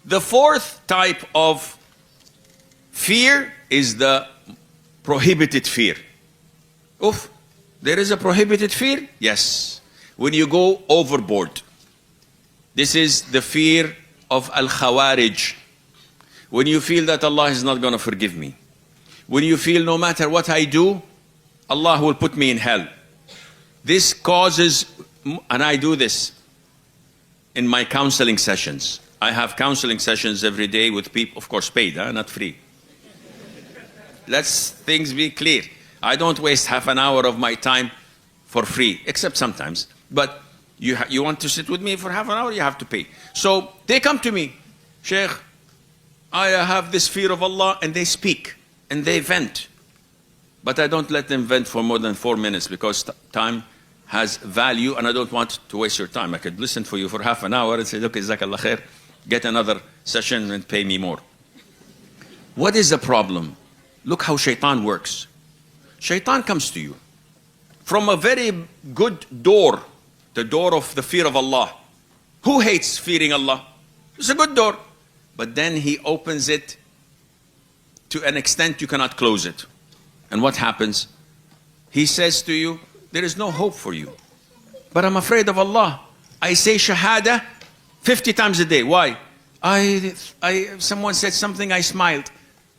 The fourth type of fear is the prohibited fear. Oof, there is a prohibited fear? Yes. When you go overboard. This is the fear of Al-Khawarij. When you feel that Allah is not going to forgive me. When you feel no matter what I do, Allah will put me in hell. This causes, and I do this in my counseling sessions. I have counseling sessions every day with people, of course paid, not free. Let's things be clear. I don't waste half an hour of my time for free, except sometimes. But you want to sit with me for half an hour, you have to pay. So they come to me, Sheikh, I have this fear of Allah, and they speak and they vent. But I don't let them vent for more than 4 minutes because time has value and I don't want to waste your time. I could listen for you for half an hour and say, look, Jazakallah khair, get another session and pay me more. What is the problem? Look how shaitan works. Shaitan comes to you from a very good door, the door of the fear of Allah. Who hates fearing Allah? It's a good door. But then he opens it to an extent you cannot close it. And what happens? He says to you, there is no hope for you. But I'm afraid of Allah. I say shahada 50 times a day. Why? Someone said something, I smiled.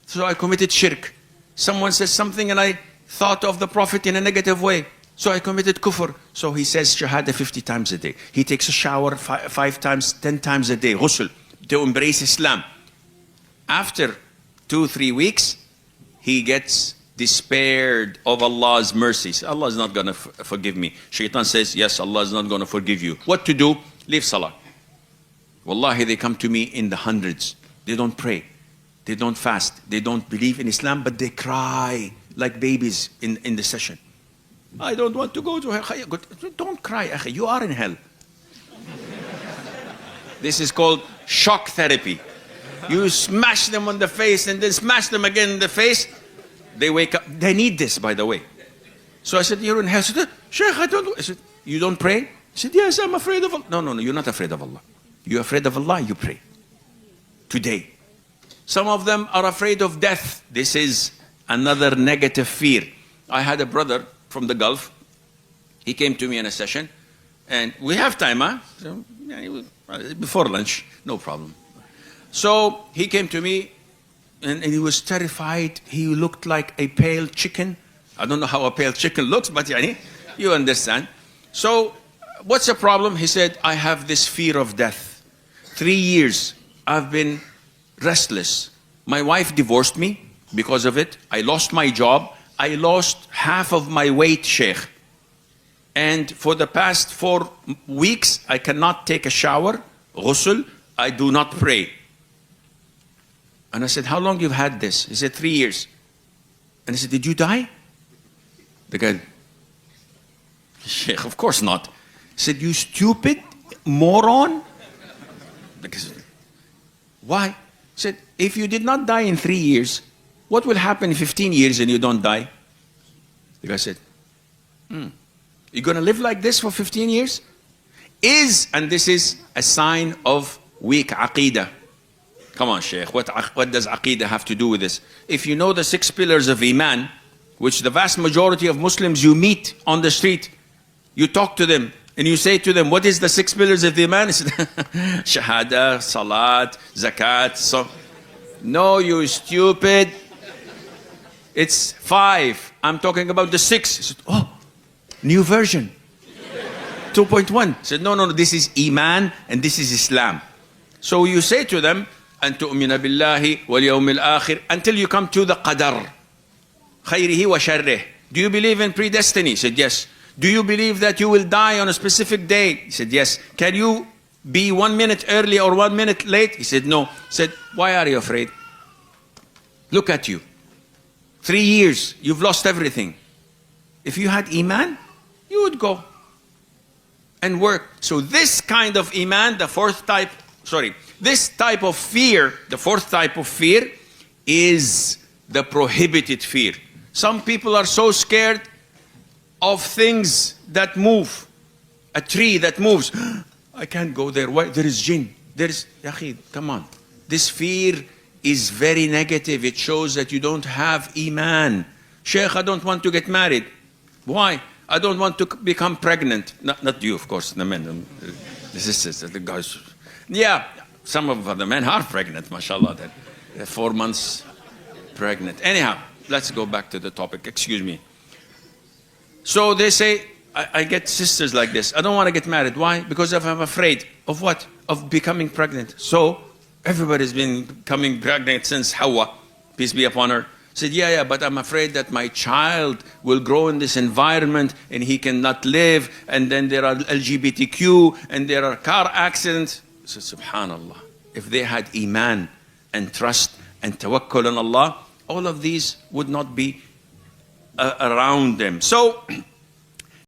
So I committed shirk. Someone said something and I thought of the Prophet in a negative way. So I committed kufr. So he says shahada 50 times a day. He takes a shower 5 times, 10 times a day. Ghusl, to embrace Islam. After 2-3 weeks, he gets despaired of Allah's mercies. Allah is not going to forgive me. Shaitan says, yes, Allah is not going to forgive you. What to do? Leave salah. Wallahi, they come to me in the hundreds. They don't pray. They don't fast. They don't believe in Islam, but they cry like babies in the session. I don't want to go to hell. Don't cry, akhi. You are in hell. This is called shock therapy. You smash them on the face and then smash them again in the face. They wake up. They need this, by the way. So I said, you're in hell. I said, Sheikh, I don't. I said, you don't pray? I said, yes, I'm afraid of Allah. No, you're not afraid of Allah. You're afraid of Allah, you pray. Today. Some of them are afraid of death. This is another negative fear. I had a brother from the Gulf. He came to me in a session. And we have time, huh? So, before lunch, no problem. So he came to me and he was terrified. He looked like a pale chicken. I don't know how a pale chicken looks, but you understand. So what's the problem? He said, I have this fear of death. 3 years I've been restless. My wife divorced me because of it. I lost my job. I lost half of my weight, Sheikh. And for the past 4 weeks, I cannot take a shower, ghusl. I do not pray. And I said, how long you've had this? He said, 3 years. And I said, did you die? The guy, Sheikh, of course not. He said, you stupid moron. Because, why? He said, if you did not die in 3 years, what will happen in 15 years and you don't die? The guy said, you're going to live like this for 15 years? And this is a sign of weak aqeedah. Come on, Sheikh, what does aqeedah have to do with this? If you know the 6 pillars of Iman, which the vast majority of Muslims you meet on the street, you talk to them and you say to them, what is the 6 pillars of the Iman? He said, Shahada, Salat, Zakat. So, no, you stupid. It's 5. I'm talking about the 6. He said, oh, new version. 2.1. He said, no, this is Iman and this is Islam. So you say to them, أن تؤمن بالله واليوم الآخر, until you come to the qadar. خيره وشره. Do you believe in predestiny? He said, yes. Do you believe that you will die on a specific day? He said, yes. Can you be 1 minute early or 1 minute late? He said, no. He said, why are you afraid? Look at you. 3 years, you've lost everything. If you had Iman, you would go and work. So this kind of Iman, this type of fear, the fourth type of fear, is the prohibited fear. Some people are so scared of things that move. A tree that moves. I can't go there. Why? There is jinn. There is, Yaqid, come on. This fear is very negative. It shows that you don't have iman. Sheikh, I don't want to get married. Why? I don't want to become pregnant. Not you, of course, the men, the sisters, the guys. Yeah, some of the men are pregnant, mashallah. They're 4 months pregnant. Anyhow, let's go back to the topic. Excuse me. So they say, I get sisters like this. I don't want to get married. Why? Because I'm afraid of what? Of becoming pregnant. So everybody's been becoming pregnant since Hawa, peace be upon her. Said, yeah, but I'm afraid that my child will grow in this environment and he cannot live, and then there are LGBTQ and there are car accidents. So subhanallah, if they had iman and trust and tawakkul on Allah, all of these would not be around them. So